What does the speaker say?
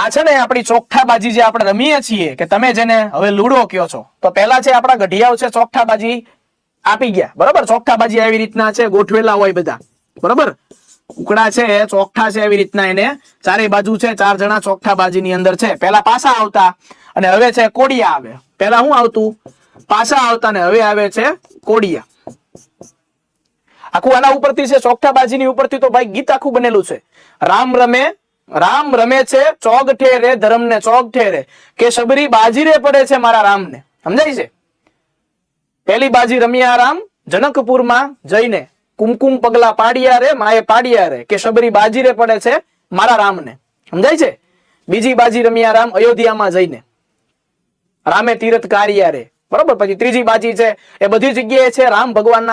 આ છે ને આપણી ચોકઠાબાજી જે આપણે રમીએ છીએ કે તમે જેને હવે લૂડો કયો છો, તો પહેલા છે આપણા ગઢિયાઓ છે ચોકઠાબાજી આપી ગયા, બરાબર. ચોકઠાબાજી આવી રીતના છે, ગોઠવેલા હોય બધા, બરાબર. કુકડા છે, ચોકઠા છે, એવી રીતના એને ચારે બાજુ છે 4 જણા ચોકઠાબાજી ની અંદર છે. પહેલા પાસા આવતા અને હવે છે કોડિયા આવે. પહેલા શું આવતું? પાસા આવતા ને હવે આવે છે કોડિયા. આખું આના ઉપરથી છે ચોકઠાબાજી ની ઉપરથી તો ભાઈ ગીત આખું બનેલું છે. રામ રમે છે ચોગ ઠેરે, ધર્મ ને ચોગ ઠેરે, કે શબરી બાજી રે પડે છે મારા રામ ને. સમજાય છે? પહેલી બાજી રમ્યા રામ જનકપુરમાં જઈને, કુમકુમ પગલા પાડ્યા રે માએ પાડ્યા રે, કે શબરી બાજી રે પડે છે મારા રામ ને. સમજાય છે? બીજી બાજી રમ્યા રામ અયોધ્યામાં જઈને, રામે તીરથ કાર્યા રે, બરોબર. પછી ત્રીજી બાજી છે એ બધી જગ્યાએ છે રામ ભગવાનના